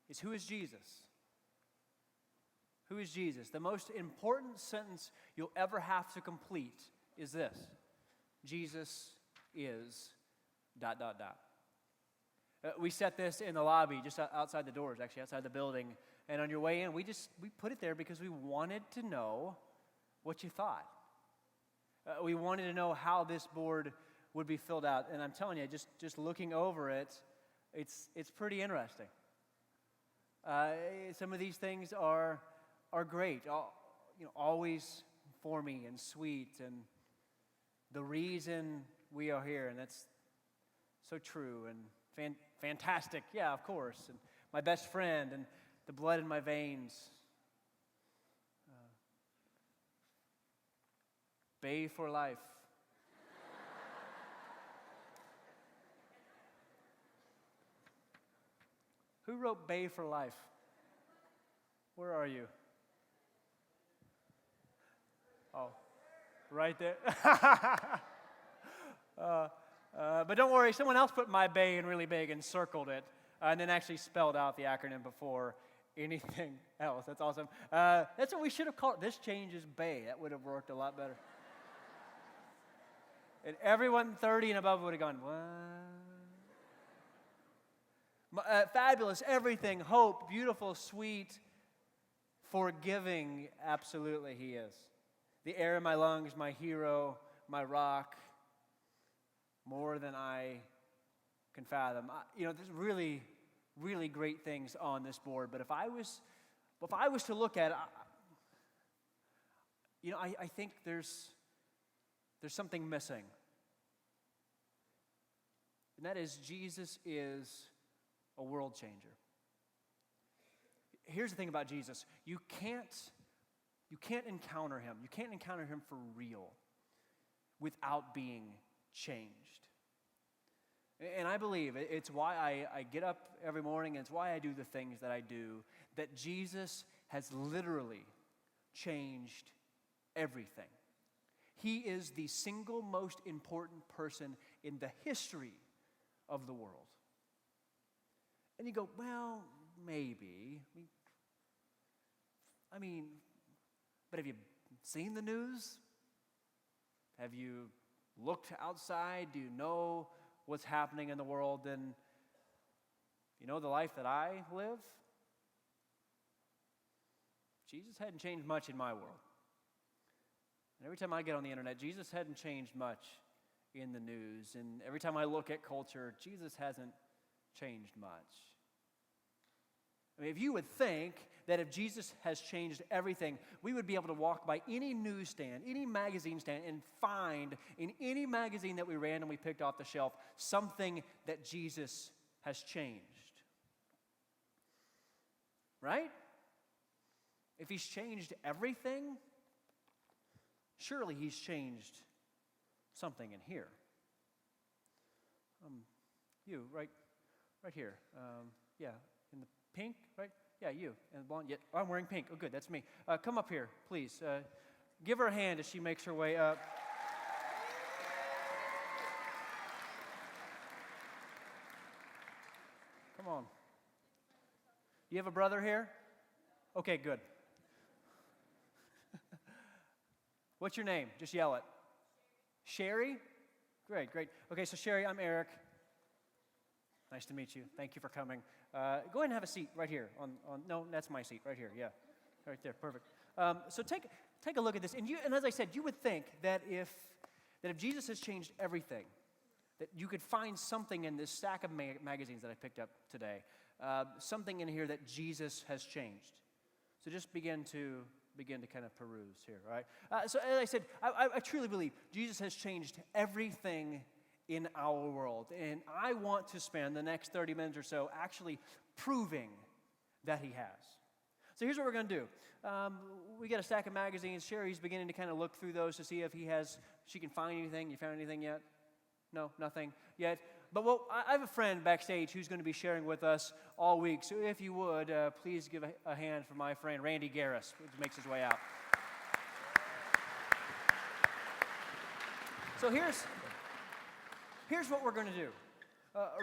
is, who is Jesus? Who is Jesus? The most important sentence you'll ever have to complete is this: Jesus is ... We set this in the lobby, just outside the doors, actually outside the building. And on your way in, we put it there because we wanted to know what you thought. We wanted to know how this board would be filled out. And I'm telling you, just looking over it, it's pretty interesting. Some of these things are great, always formy and sweet, and the reason we are here, and that's so true and fantastic. Yeah, of course, and my best friend, and the blood in my veins. Bay for life. Who wrote Bay for life? Where are you? Oh, right there. But don't worry, someone else put my bay in really big and circled it, and then actually spelled out the acronym before anything else. That's awesome. That's what we should have called it. This changes Bay. That would have worked a lot better. And everyone 30 and above would have gone, what? Fabulous, everything, hope, beautiful, sweet, forgiving. Absolutely, he is. The air in my lungs, my hero, my rock, more than I can fathom. There's really, really great things on this board. But if I was to look at it, I think there's something missing. And that is, Jesus is a world changer. Here's the thing about Jesus. You can't encounter him. You can't encounter him for real without being changed. And I believe it's why I get up every morning, and it's why I do the things that I do, that Jesus has literally changed everything. He is the single most important person in the history of the world. And you go, well, maybe. But have you seen the news? Have you looked outside? Do you know what's happening in the world? And you know the life that I live? Jesus hadn't changed much in my world. And every time I get on the internet, Jesus hadn't changed much in the news. And every time I look at culture, Jesus hasn't changed much. If you would think that if Jesus has changed everything, we would be able to walk by any newsstand, any magazine stand, and find in any magazine that we randomly picked off the shelf something that Jesus has changed. Right? If he's changed everything, surely he's changed something in here. You, right here. Yeah, in the pink, right? Yeah, you. And the blonde. Yeah, I'm wearing pink. Oh, good, that's me. Come up here, please. Give her a hand as she makes her way up. Come on. You have a brother here? Okay, good. What's your name? Just yell it. Sherry? Great. Okay, so Sherry, I'm Eric. Nice to meet you. Thank you for coming. Go ahead and have a seat right here. No, that's my seat right here. Yeah, right there. Perfect. So take a look at this, and as I said, you would think that if Jesus has changed everything, that you could find something in this stack of magazines that I picked up today, something in here that Jesus has changed. So just begin to kind of peruse here, all right? So as I said, I truly believe Jesus has changed everything in our world. And I want to spend the next 30 minutes or so actually proving that he has. So here's what we're going to do. We got a stack of magazines. Sherry's beginning to kind of look through those to see if she can find anything. You found anything yet? No, nothing yet. But I have a friend backstage who's going to be sharing with us all week. So if you would, please give a hand for my friend Randy Garris, who makes his way out. So here's what we're going to do.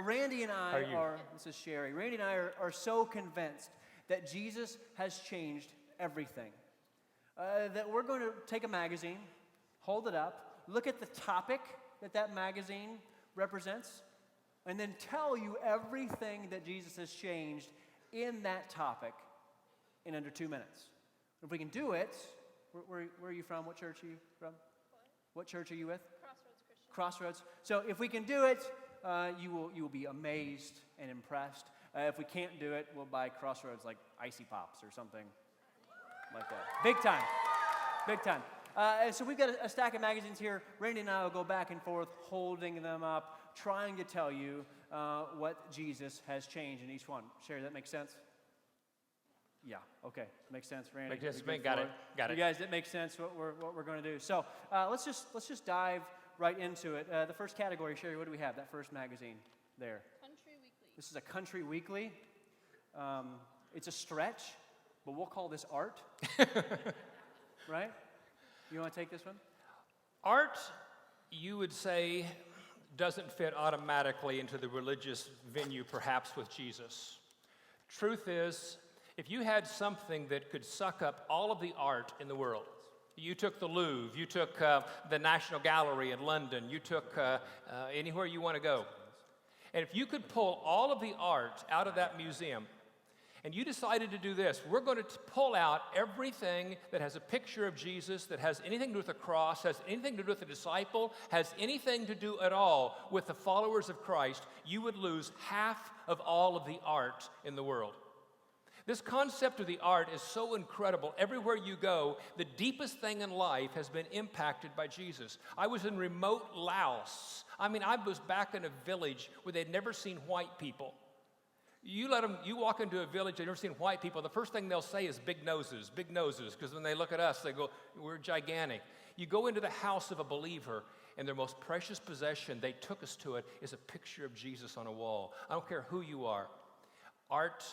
Randy and How I are you? are, this is Sherry, Randy and I are so convinced that Jesus has changed everything. That we're going to take a magazine, hold it up, look at the topic that magazine represents, and then tell you everything that Jesus has changed in that topic in under 2 minutes. If we can do it, where are you from? What church are you from? What church are you with? Crossroads Christian. Crossroads. So if we can do it, you will be amazed and impressed. If we can't do it, we'll buy Crossroads like Icy Pops or something like that. Big time. Big time. So we've got a stack of magazines here. Randy and I will go back and forth, holding them up, trying to tell you what Jesus has changed in each one. Sherry, that makes sense? Yeah, okay. Makes sense, Randy. Makes sense. You good Got for it. Got it. You guys, it makes sense what we're going to do. So let's just dive right into it. The first category, Sherry, what do we have? That first magazine there. Country Weekly. This is a country weekly. It's a stretch, but we'll call this art. Right? You want to take this one? Art, you would say, doesn't fit automatically into the religious venue, perhaps, with Jesus. Truth is, if you had something that could suck up all of the art in the world, you took the Louvre, you took the National Gallery in London, you took anywhere you want to go, and if you could pull all of the art out of that museum, and you decided to do this, we're going to pull out everything that has a picture of Jesus, that has anything to do with the cross, has anything to do with the disciple, has anything to do at all with the followers of Christ, you would lose half of all of the art in the world. This concept of the art is so incredible. Everywhere you go, the deepest thing in life has been impacted by Jesus. I was in remote Laos. I was back in a village where they'd never seen white people. You walk into a village, they've never seen white people, the first thing they'll say is big noses, because when they look at us, they go, we're gigantic. You go into the house of a believer, and their most precious possession, they took us to it, is a picture of Jesus on a wall. I don't care who you are. Art,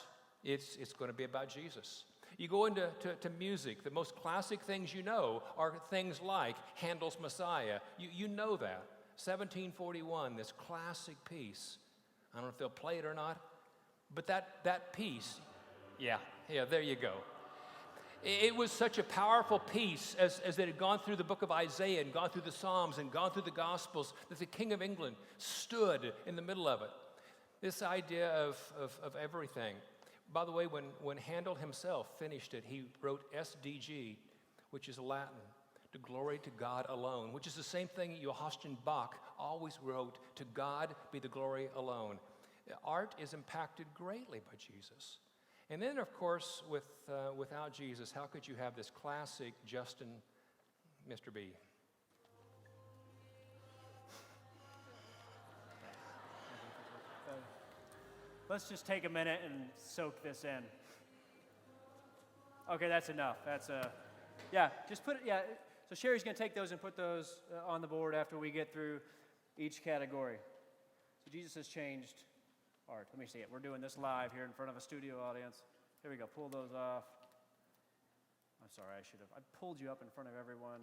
it's going to be about Jesus. You go into music, the most classic things you know are things like Handel's Messiah. You know that. 1741, this classic piece. I don't know if they'll play it or not. But that piece, yeah, there you go. It was such a powerful piece as it had gone through the book of Isaiah and gone through the Psalms and gone through the Gospels that the King of England stood in the middle of it. This idea of everything. By the way, when Handel himself finished it, he wrote SDG, which is Latin, to glory to God alone, which is the same thing Johann Bach always wrote, to God be the glory alone. Art is impacted greatly by Jesus. And then, of course, without Jesus, how could you have this classic Justin, Mr. B? Let's just take a minute and soak this in. Okay, that's enough. Just put it, So Sherry's going to take those and put those on the board after we get through each category. So Jesus has changed art. Let me see it. We're doing this live here in front of a studio audience. Here we go. Pull those off. I'm sorry, I pulled you up in front of everyone.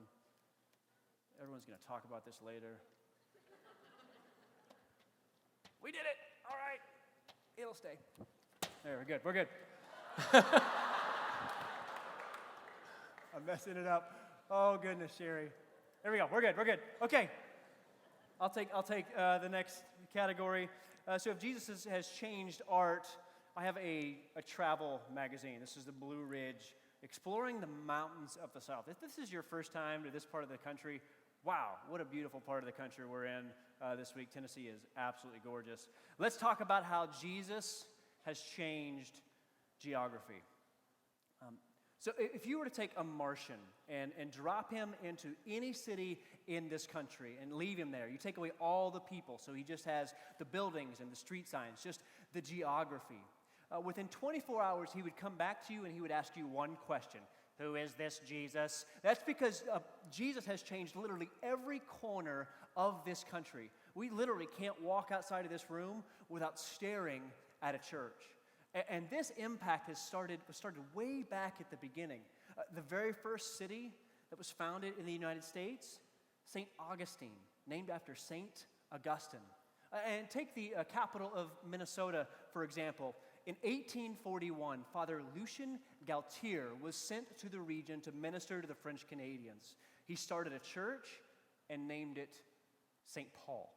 Everyone's going to talk about this later. We did it. All right. It'll stay. There, we're good. I'm messing it up. Oh, goodness, Sherry. There we go. We're good. Okay. I'll take the next category. So if Jesus has changed art, I have a travel magazine. This is the Blue Ridge, Exploring the Mountains of the South. If this is your first time to this part of the country, wow, what a beautiful part of the country we're in this week. Tennessee is absolutely gorgeous. Let's talk about how Jesus has changed geography. So if you were to take a Martian and drop him into any city in this country and leave him there, you take away all the people, so he just has the buildings and the street signs, just the geography. Within 24 hours, he would come back to you and he would ask you one question. Who is this Jesus? That's because Jesus has changed literally every corner of this country. We literally can't walk outside of this room without staring at a church. And this impact was started way back at the beginning. The very first city that was founded in the United States, St. Augustine, named after St. Augustine. And take the capital of Minnesota, for example. In 1841, Father Lucien Galtier was sent to the region to minister to the French Canadians. He started a church and named it St. Paul.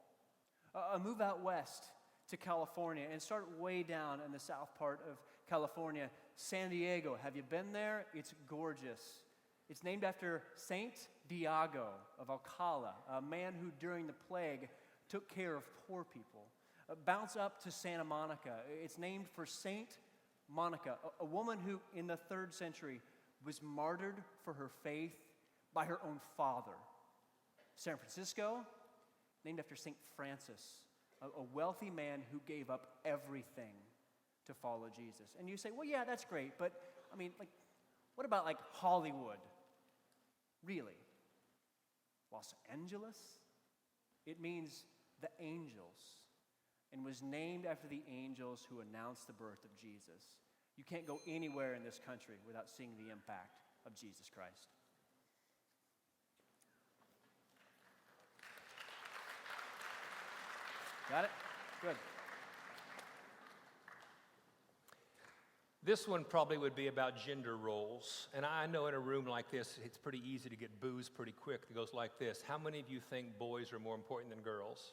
A move out west to California and start way down in the south part of California. San Diego, have you been there? It's gorgeous. It's named after Saint Diego of Alcala, a man who during the plague took care of poor people. Bounce up to Santa Monica. It's named for Saint Monica, a woman who in the 3rd century was martyred for her faith by her own father. San Francisco, named after St. Francis, a wealthy man who gave up everything to follow Jesus. And you say, well, yeah, that's great, but I mean, like, what about like Hollywood? Really? Los Angeles? It means the angels, and was named after the angels who announced the birth of Jesus. You can't go anywhere in this country without seeing the impact of Jesus Christ. Got it? Good. This one probably would be about gender roles. And I know in a room like this, it's pretty easy to get boozed pretty quick. It goes like this. How many of you think boys are more important than girls?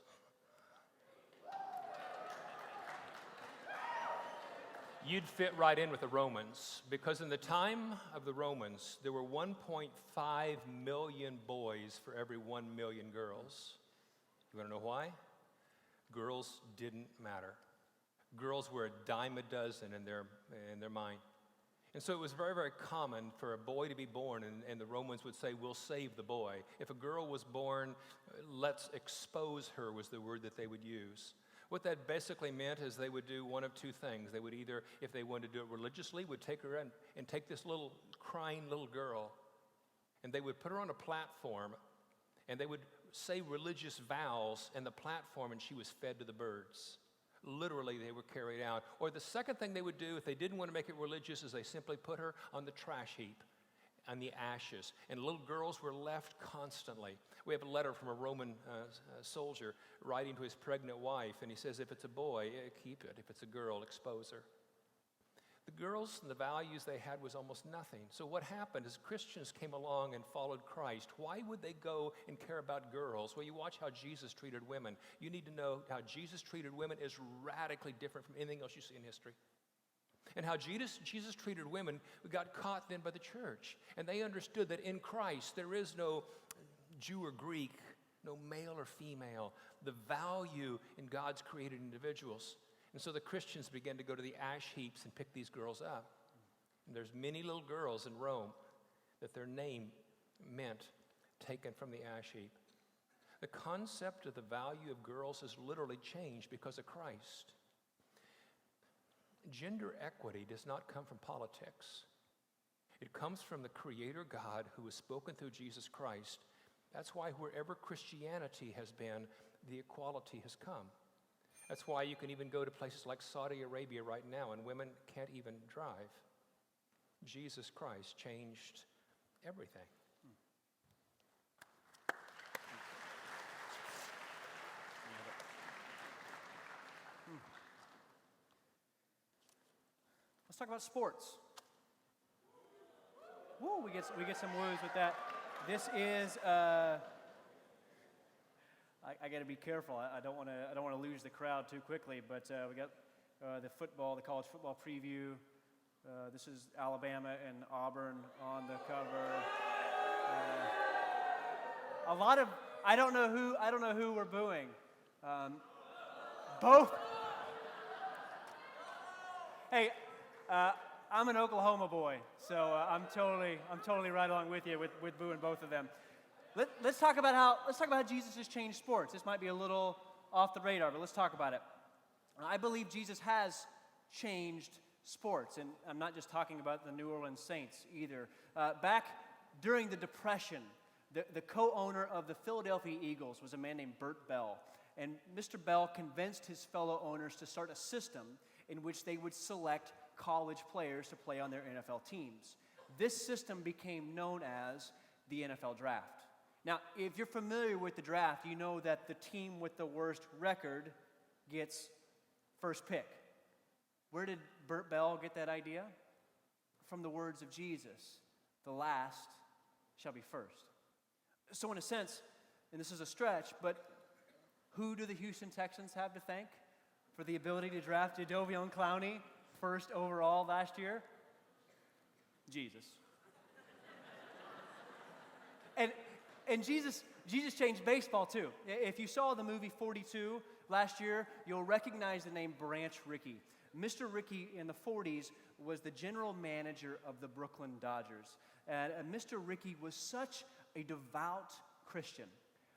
You'd fit right in with the Romans, because in the time of the Romans, there were 1.5 million boys for every 1 million girls. You want to know why? Girls didn't matter. Girls were a dime a dozen in their mind. And so it was very, very common for a boy to be born, and the Romans would say, we'll save the boy. If a girl was born, let's expose her was the word that they would use. What that basically meant is they would do one of two things. They would either, if they wanted to do it religiously, would take her in and take this little crying little girl, and they would put her on a platform, and they would say religious vows in the platform, and she was fed to the birds. Literally, they were carried out. Or the second thing they would do, if they didn't want to make it religious, is they simply put her on the trash heap, on the ashes. And little girls were left constantly. We have a letter from a Roman soldier writing to his pregnant wife, and he says, if it's a boy, keep it. If it's a girl, expose her. The girls and the values they had was almost nothing. So what happened is Christians came along and followed Christ. Why would they go and care about girls? Well, you watch how Jesus treated women. You need to know how Jesus treated women is radically different from anything else you see in history. And how Jesus treated women, we got caught then by the church. And they understood that in Christ there is no Jew or Greek, no male or female. The value in God's created individuals. And so the Christians began to go to the ash heaps and pick these girls up. And there's many little girls in Rome that their name meant taken from the ash heap. The concept of the value of girls has literally changed because of Christ. Gender equity does not come from politics. It comes from the Creator God who was spoken through Jesus Christ. That's why wherever Christianity has been, the equality has come. That's why you can even go to places like Saudi Arabia right now and women can't even drive. Jesus Christ changed everything. Let's talk about sports. Woo, we get some woos with that. This is I got to be careful. I don't want to lose the crowd too quickly. But we got the college football preview. This is Alabama and Auburn on the cover. A lot of I don't know who we're booing. Both. Hey, I'm an Oklahoma boy, so I'm totally right along with you with booing both of them. Let's talk about how Jesus has changed sports. This might be a little off the radar, but let's talk about it. I believe Jesus has changed sports, and I'm not just talking about the New Orleans Saints either. Back during the Depression, the co-owner of the Philadelphia Eagles was a man named Bert Bell, and Mr. Bell convinced his fellow owners to start a system in which they would select college players to play on their NFL teams. This system became known as the NFL Draft. Now, if you're familiar with the draft, you know that the team with the worst record gets first pick. Where did Burt Bell get that idea? From the words of Jesus, the last shall be first. So in a sense, and this is a stretch, but who do the Houston Texans have to thank for the ability to draft Jadeveon Clowney first overall last year? Jesus. And Jesus changed baseball too. If you saw the movie 42 last year, you'll recognize the name Branch Rickey. Mr. Rickey in the 40s was the general manager of the Brooklyn Dodgers. And Mr. Rickey was such a devout Christian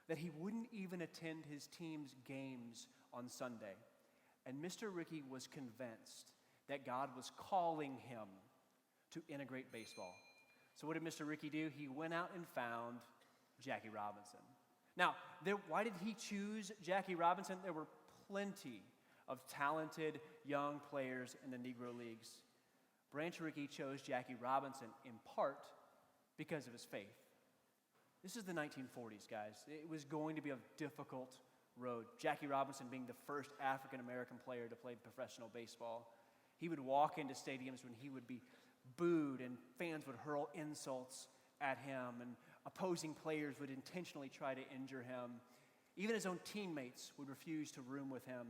that he wouldn't even attend his team's games on Sunday. And Mr. Rickey was convinced that God was calling him to integrate baseball. So what did Mr. Rickey do? He went out and found Jackie Robinson. Now, why did he choose Jackie Robinson? There were plenty of talented young players in the Negro Leagues. Branch Rickey chose Jackie Robinson in part because of his faith. This is the 1940s, guys. It was going to be a difficult road. Jackie Robinson being the first African-American player to play professional baseball. He would walk into stadiums when he would be booed and fans would hurl insults at him and opposing players would intentionally try to injure him. Even his own teammates would refuse to room with him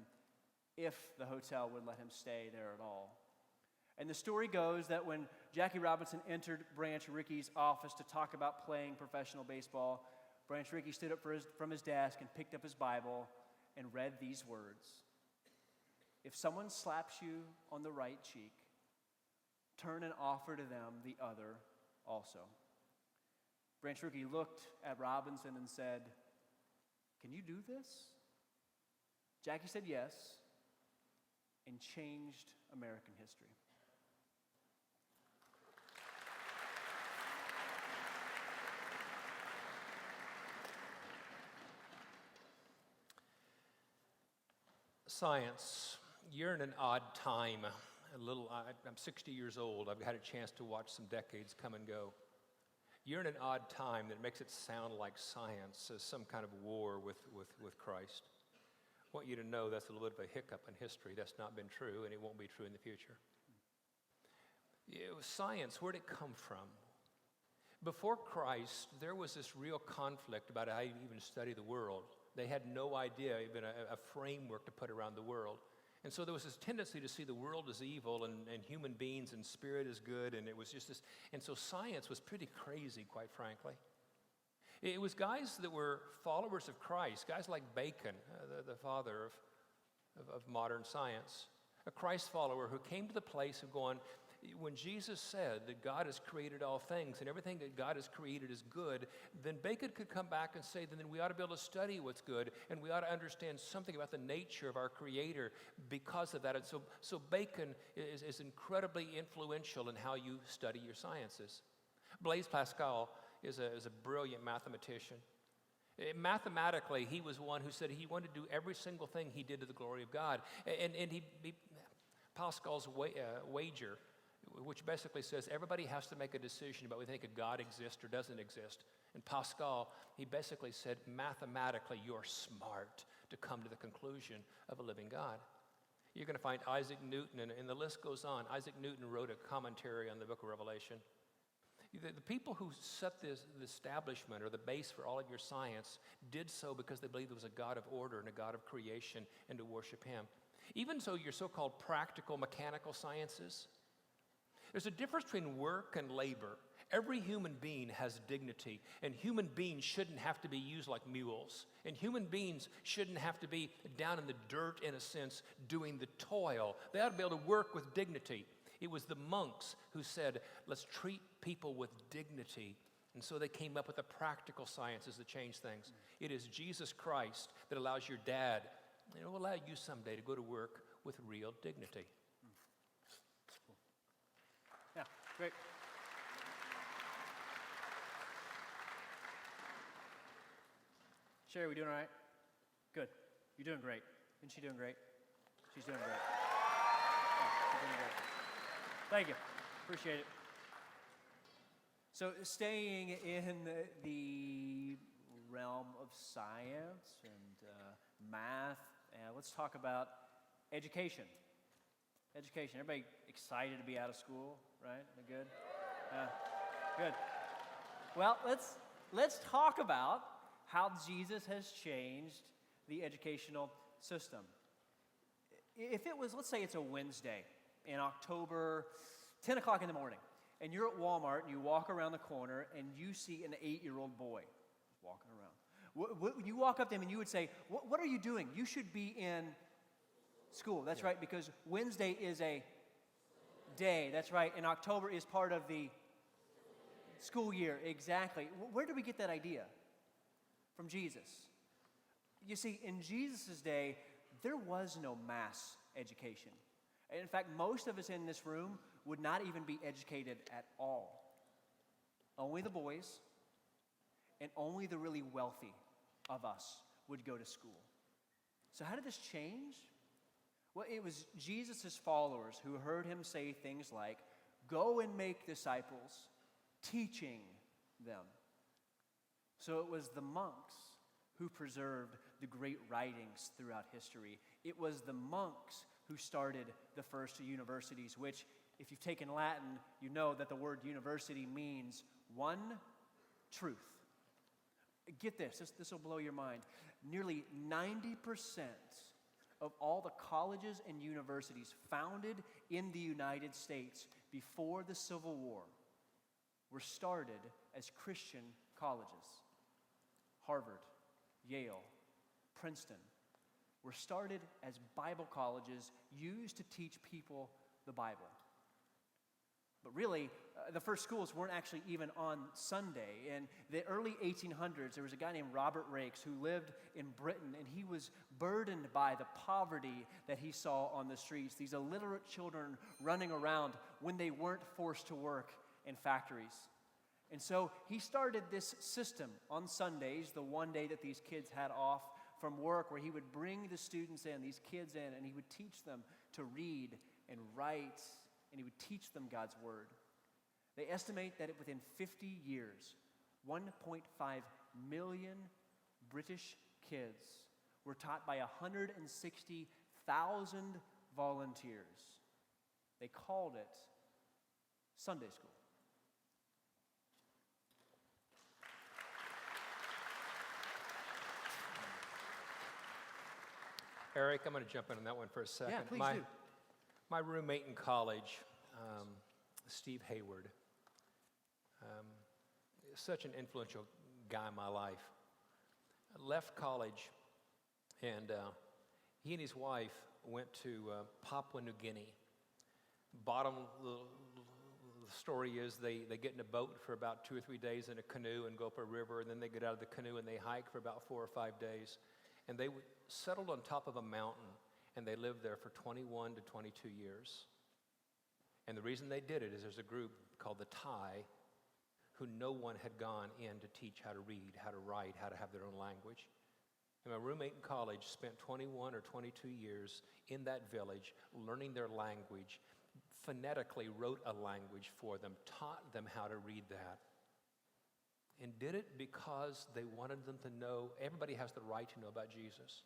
if the hotel would let him stay there at all. And the story goes that when Jackie Robinson entered Branch Rickey's office to talk about playing professional baseball, Branch Rickey stood up from his desk and picked up his Bible and read these words. If someone slaps you on the right cheek, turn and offer to them the other also. Branch Rickey looked at Robinson and said, "Can you do this?" Jackie said yes and changed American history. Science, you're in an odd time. I'm 60 years old. I've had a chance to watch some decades come and go. You're in an odd time that makes it sound like science as some kind of war with Christ. I want you to know that's a little bit of a hiccup in history. That's not been true, and it won't be true in the future. Science, where'd it come from? Before Christ, there was this real conflict about how you even study the world. They had no idea, even a framework to put around the world. And so there was this tendency to see the world as evil and human beings and spirit as good, and it was just this. And so science was pretty crazy, quite frankly. It was guys that were followers of Christ, guys like Bacon, the father of modern science, a Christ follower who came to the place of going, when Jesus said that God has created all things and everything that God has created is good, then Bacon could come back and say, then we ought to be able to study what's good and we ought to understand something about the nature of our Creator because of that. And so Bacon is incredibly influential in how you study your sciences. Blaise Pascal is a brilliant mathematician. Mathematically, he was one who said he wanted to do every single thing he did to the glory of God. And Pascal's wager, which basically says everybody has to make a decision about whether they think a God exists or doesn't exist. And Pascal, he basically said, mathematically, you're smart to come to the conclusion of a living God. You're going to find Isaac Newton, and the list goes on. Isaac Newton wrote a commentary on the book of Revelation. The people who set the establishment or the base for all of your science did so because they believed there was a God of order and a God of creation and to worship Him. Even so, your so-called practical mechanical sciences, there's a difference between work and labor. Every human being has dignity, and human beings shouldn't have to be used like mules. And human beings shouldn't have to be down in the dirt, in a sense, doing the toil. They ought to be able to work with dignity. It was the monks who said, let's treat people with dignity. And so they came up with the practical sciences that change things. It is Jesus Christ that allows your dad, and it will allow you someday to go to work with real dignity. Yeah, great. Sherry, we doing all right? Good. You're doing great. Isn't she doing great? She's doing great. Yeah, she's doing great. Thank you. Appreciate it. So staying in the realm of science and math Let's talk about education. Education. Everybody excited to be out of school, right? We good? Good. Well, let's talk about how Jesus has changed the educational system. If it was, let's say it's a Wednesday in October, 10 o'clock in the morning, and you're at Walmart and you walk around the corner and you see an 8-year-old boy walking around. You walk up to him and you would say, what are you doing? You should be in school. That's right, because Wednesday is a day. That's right, and October is part of the school year. Exactly. Where did we get that idea? From Jesus. You see, in Jesus' day, there was no mass education. In fact, most of us in this room would not even be educated at all. Only the boys and only the really wealthy of us would go to school. So how did this change? Well, it was Jesus' followers who heard him say things like, "Go and make disciples, teaching them." So it was the monks who preserved the great writings throughout history. It was the monks who started the first universities, which, if you've taken Latin, you know that the word university means one truth. Get this will blow your mind. Nearly 90% of all the colleges and universities founded in the United States before the Civil War were started as Christian colleges. Harvard, Yale, Princeton were started as Bible colleges used to teach people the Bible. But really, the first schools weren't actually even on Sunday. In the early 1800s, there was a guy named Robert Raikes who lived in Britain, and he was burdened by the poverty that he saw on the streets, these illiterate children running around when they weren't forced to work in factories. And so he started this system on Sundays, the one day that these kids had off from work, where he would bring the students in, these kids in, and he would teach them to read and write, and he would teach them God's Word. They estimate that within 50 years, 1.5 million British kids were taught by 160,000 volunteers. They called it Sunday school. Eric, I'm going to jump in on that one for a second. Yeah, please do. My roommate in college, Steve Hayward, such an influential guy in my life, left college, and he and his wife went to Papua New Guinea. Bottom the story is they get in a boat for about 2 or 3 days in a canoe and go up a river, and then they get out of the canoe and they hike for about 4 or 5 days. And they settled on top of a mountain, and they lived there for 21 to 22 years. And the reason they did it is there's a group called the Thai who no one had gone in to teach how to read, how to write, how to have their own language. And my roommate in college spent 21 or 22 years in that village learning their language, phonetically wrote a language for them, taught them how to read that. And did it because they wanted them to know, everybody has the right to know about Jesus.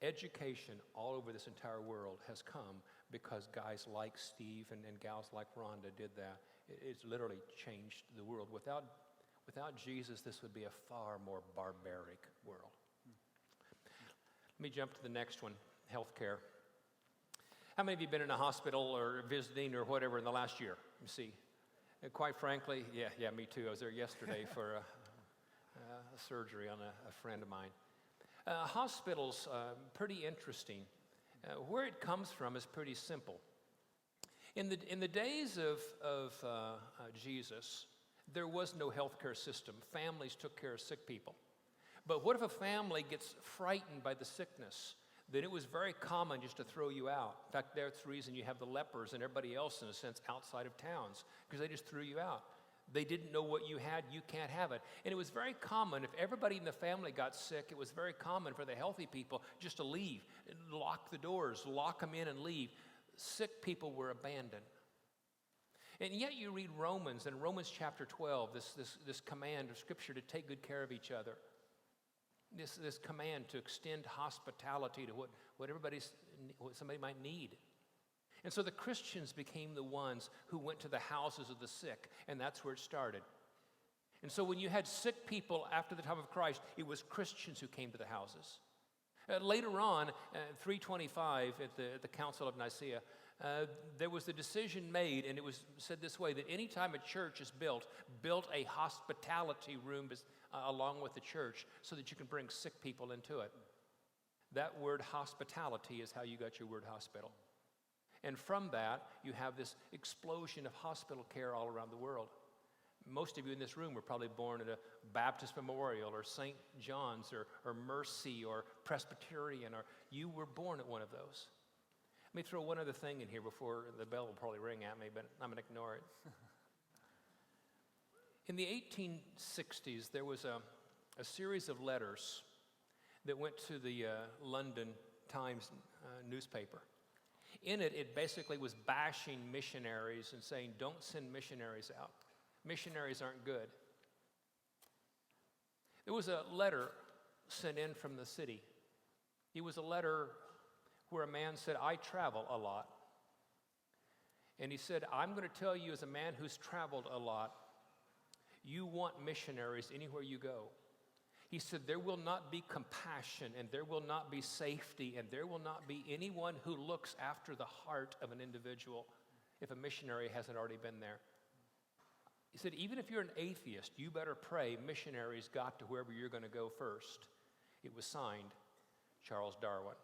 Education all over this entire world has come because guys like Steve and gals like Rhonda did that. It's literally changed the world. Without Jesus, this would be a far more barbaric world. Let me jump to the next one, healthcare. How many of you have been in a hospital or visiting or whatever in the last year? Let me see. And quite frankly, yeah, me too. I was there yesterday for a surgery on a friend of mine. Hospitals, pretty interesting. Where it comes from is pretty simple. In the days of Jesus, there was no healthcare system. Families took care of sick people. But what if a family gets frightened by the sickness? Then it was very common just to throw you out. In fact, that's the reason you have the lepers and everybody else, in a sense, outside of towns, because they just threw you out. They didn't know what you had, you can't have it. And it was very common, if everybody in the family got sick, it was very common for the healthy people just to leave, lock the doors, lock them in and leave. Sick people were abandoned. And yet you read Romans, and Romans chapter 12, this command of Scripture to take good care of each other. this command to extend hospitality to what somebody might need. And so the Christians became the ones who went to the houses of the sick, and that's where it started. And so when you had sick people after the time of Christ, it was Christians who came to the houses. Later on, 325 at the Council of Nicaea, there was a decision made, and it was said this way, that any time a church is built a hospitality room along with the church so that you can bring sick people into it. That word hospitality is how you got your word hospital. And from that, you have this explosion of hospital care all around the world. Most of you in this room were probably born at a Baptist Memorial or St. John's or Mercy or Presbyterian, or you were born at one of those. Let me throw one other thing in here before the bell will probably ring at me, but I'm going to ignore it. In the 1860s, there was a series of letters that went to the London Times newspaper. In it, it basically was bashing missionaries and saying, don't send missionaries out. Missionaries aren't good. There was a letter sent in from the city. It was a letter where a man said, I travel a lot. And he said, I'm going to tell you as a man who's traveled a lot, you want missionaries anywhere you go. He said, there will not be compassion, and there will not be safety, and there will not be anyone who looks after the heart of an individual if a missionary hasn't already been there. He said, even if you're an atheist, you better pray missionaries got to wherever you're going to go first. It was signed, Charles Darwin.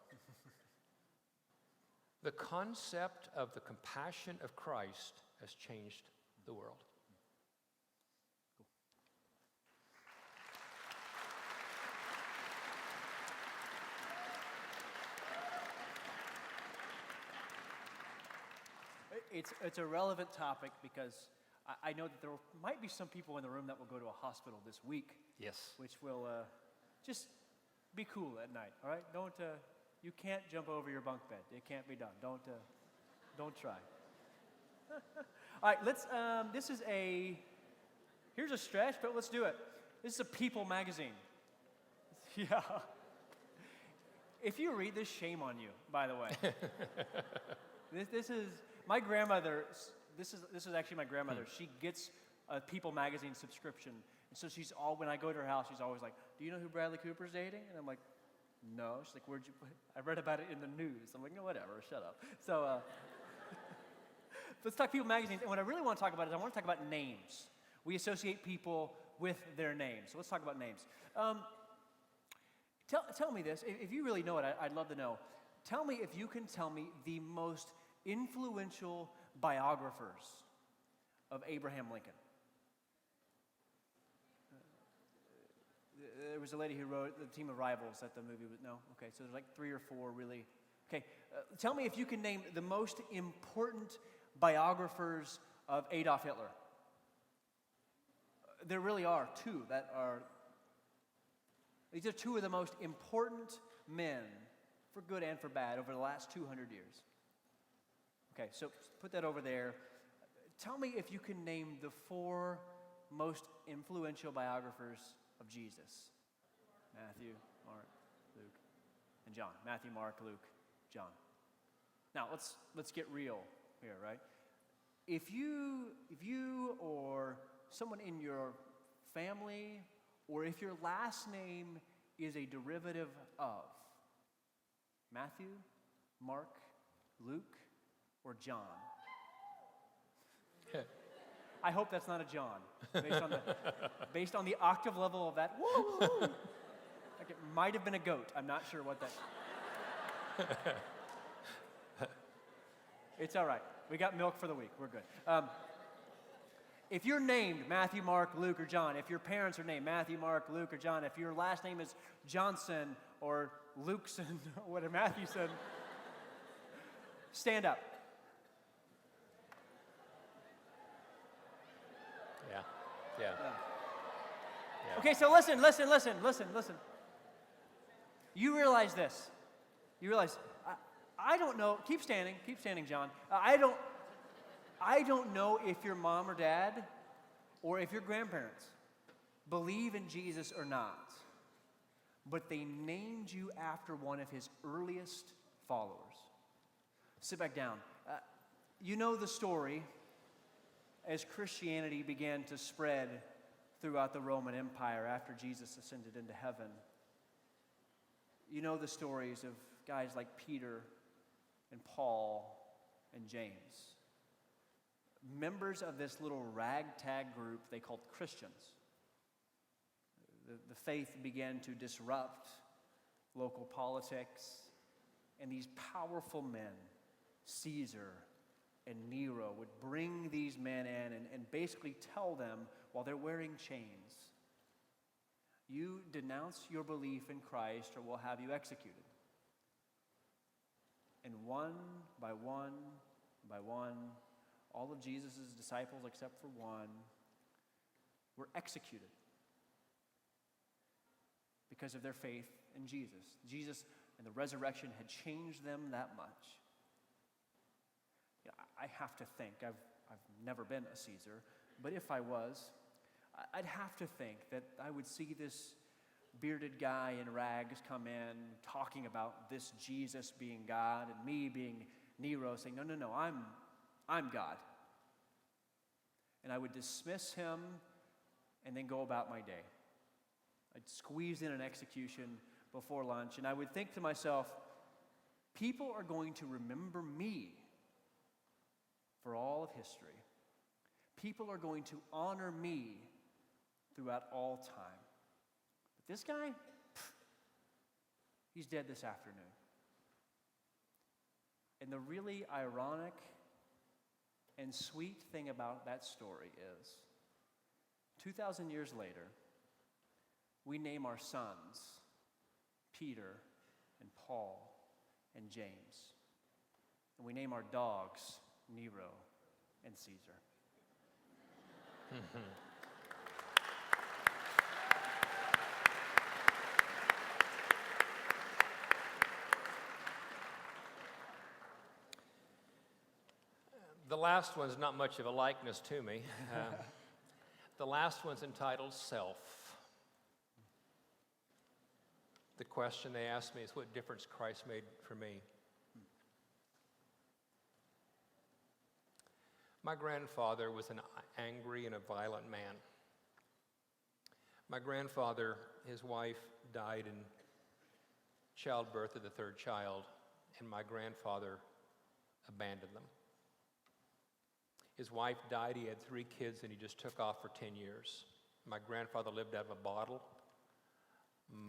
The concept of the compassion of Christ has changed the world. It's a relevant topic because I know that there might be some people in the room that will go to a hospital this week. Yes. Which will just be cool at night, all right? You can't jump over your bunk bed. It can't be done. Don't try. All right, here's a stretch, but let's do it. This is a People magazine. Yeah. If you read this, shame on you, by the way. This is my grandmother. This is actually my grandmother. She gets a People magazine subscription, and so when I go to her house, she's always like, "Do you know who Bradley Cooper's dating?" And I'm like, "No." She's like, I read about it in the news. I'm like, "No, whatever. Shut up." So let's talk People magazine. And what I really want to talk about is I want to talk about names. We associate people with their names. So let's talk about names. Tell me this. If you really know it, I'd love to know. Tell me if you can tell me the most influential biographers of Abraham Lincoln. There was a lady who wrote The Team of Rivals that the movie was, no? Okay, so there's like 3 or 4 really. Okay, tell me if you can name the most important biographers of Adolf Hitler. There really are 2 that are, these are 2 of the most important men, for good and for bad, over the last 200 years. Okay, so put that over there. Tell me if you can name the 4 most influential biographers of Jesus. Matthew, Mark, Luke, and John. Matthew, Mark, Luke, John. Now, let's get real here, right? If you or someone in your family, or if your last name is a derivative of Matthew, Mark, Luke, or John. I hope that's not a John, based on the octave level of that. Woo, woo, woo. Like it might have been a goat. I'm not sure what that. It's all right. We got milk for the week. We're good. If you're named Matthew, Mark, Luke, or John, if your parents are named Matthew, Mark, Luke, or John, if your last name is Johnson or Lukeson or whatever, Matthewson, stand up. Yeah. Okay, so listen. You realize this. You realize, I don't know, keep standing, John. I don't know if your mom or dad or if your grandparents believe in Jesus or not. but they named you after one of his earliest followers. Sit back down. You know the story as Christianity began to spread throughout the Roman Empire after Jesus ascended into heaven. You know the stories of guys like Peter and Paul and James, members of this little ragtag group they called Christians. The faith began to disrupt local politics, and these powerful men, Caesar and Nero, would bring these men in and basically tell them while they're wearing chains, you denounce your belief in Christ or we'll have you executed. And one by one, all of Jesus' disciples except for one were executed because of their faith in Jesus. Jesus and the resurrection had changed them that much. I have to think, I've never been a Caesar, but if I was, I'd have to think that I would see this bearded guy in rags come in talking about this Jesus being God and me being Nero saying, no, I'm God. And I would dismiss him and then go about my day. I'd squeeze in an execution before lunch, and I would think to myself, people are going to remember me for all of history. People are going to honor me throughout all time. But this guy, he's dead this afternoon. And the really ironic and sweet thing about that story is 2,000 years later, we name our sons Peter and Paul and James. And we name our dogs Nero and Caesar. The last one's not much of a likeness to me. The last one's entitled Self. The question they asked me is, what difference Christ made for me? My grandfather was an angry and a violent man. My grandfather, his wife died in childbirth of the third child, and my grandfather abandoned them. His wife died, he had 3 kids, and he just took off for 10 years. My grandfather lived out of a bottle.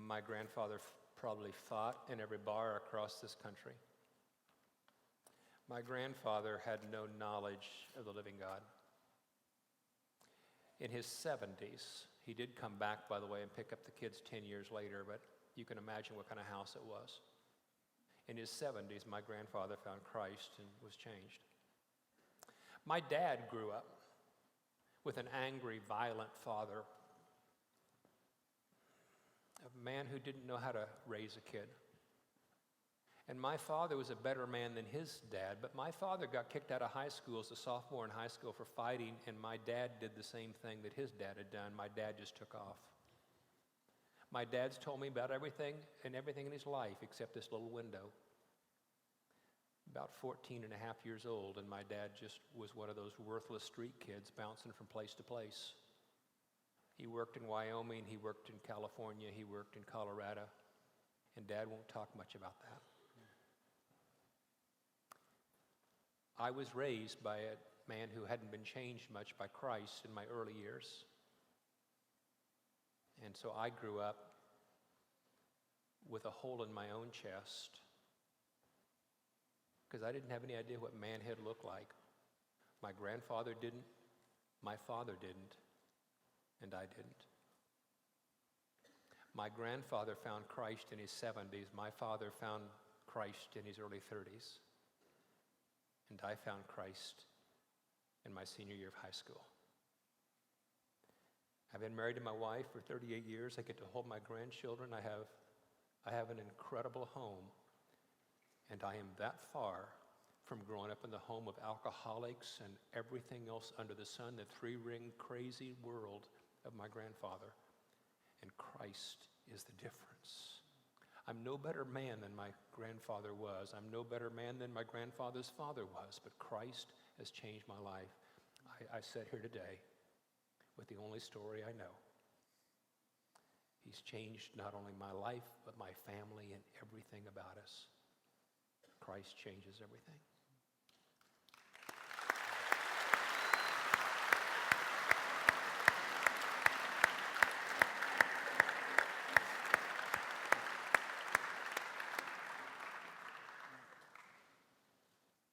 My grandfather probably fought in every bar across this country. My grandfather had no knowledge of the living God. In his 70s, he did come back, by the way, and pick up the kids 10 years later, but you can imagine what kind of house it was. In his 70s, my grandfather found Christ and was changed. My dad grew up with an angry, violent father, a man who didn't know how to raise a kid. And my father was a better man than his dad, but my father got kicked out of high school as a sophomore in high school for fighting, and my dad did the same thing that his dad had done. My dad just took off. My dad's told me about everything in his life except this little window. About 14 and a half years old, and my dad just was one of those worthless street kids bouncing from place to place. He worked in Wyoming, he worked in California, he worked in Colorado, and Dad won't talk much about that. I was raised by a man who hadn't been changed much by Christ in my early years. And so I grew up with a hole in my own chest because I didn't have any idea what manhood looked like. My grandfather didn't, my father didn't, and I didn't. My grandfather found Christ in his 70s. My father found Christ in his early 30s. And I found Christ in my senior year of high school. I've been married to my wife for 38 years. I get to hold my grandchildren. I have an incredible home. And I am that far from growing up in the home of alcoholics and everything else under the sun, the 3-ring crazy world of my grandfather. And Christ is the difference. I'm no better man than my grandfather was. I'm no better man than my grandfather's father was, but Christ has changed my life. I sit here today with the only story I know. He's changed not only my life, but my family and everything about us. Christ changes everything.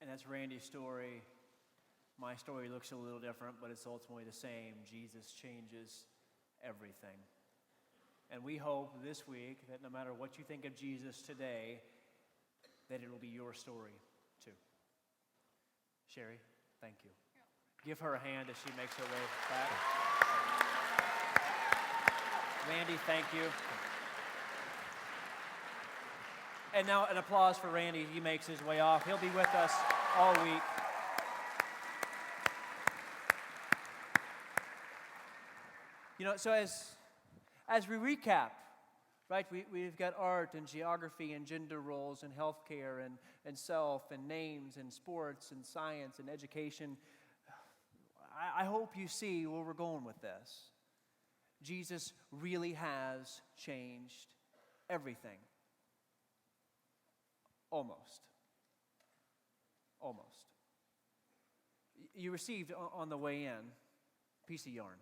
And that's Randy's story. My story looks a little different, but it's ultimately the same. Jesus changes everything. And we hope this week that no matter what you think of Jesus today, that it'll be your story too. Sherry, thank you. Give her a hand as she makes her way back. Randy, thank you. And now an applause for Randy. He makes his way off. He'll be with us all week. You know, so as we recap, right, we've got art and geography and gender roles and healthcare and self and names and sports and science and education. I hope you see where we're going with this. Jesus really has changed everything. Almost. You received on the way in a piece of yarn.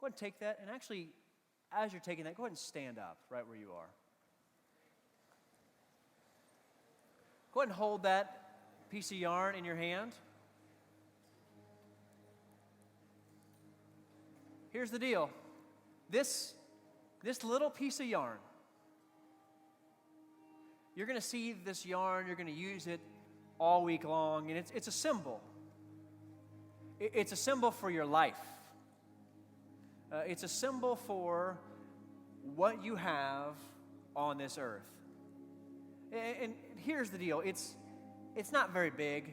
Go ahead and take that, and actually, as you're taking that, go ahead and stand up right where you are. Go ahead and hold that piece of yarn in your hand. Here's the deal. This little piece of yarn, you're going to see this yarn, you're going to use it all week long, and it's a symbol. It's a symbol for your life. It's a symbol for what you have on this earth. And here's the deal. It's not very big.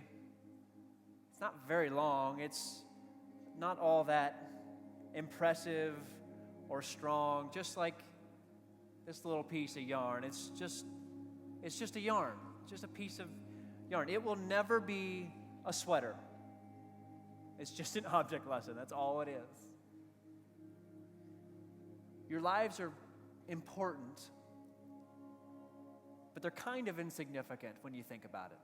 It's not very long. It's not all that impressive or strong, just like this little piece of yarn. It's just a yarn, just a piece of yarn. It will never be a sweater. It's just an object lesson. That's all it is. Your lives are important, but they're kind of insignificant when you think about it.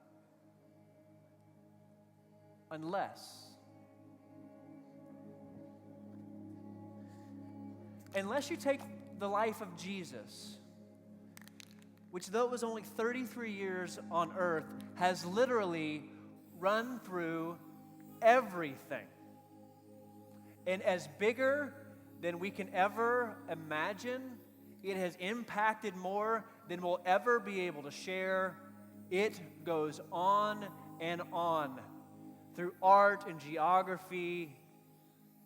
Unless you take the life of Jesus, which though it was only 33 years on earth, has literally run through everything. And as bigger than we can ever imagine, it has impacted more than we'll ever be able to share. It goes on and on through art and geography,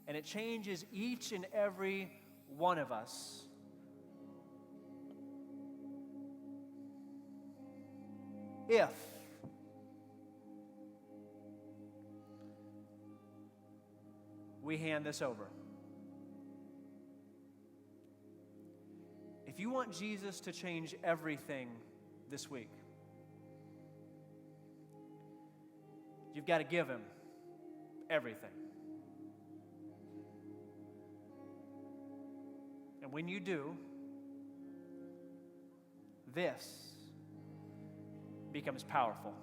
and it changes each and every one of us. If we hand this over. If you want Jesus to change everything this week, you've got to give him everything. And when you do, this becomes powerful.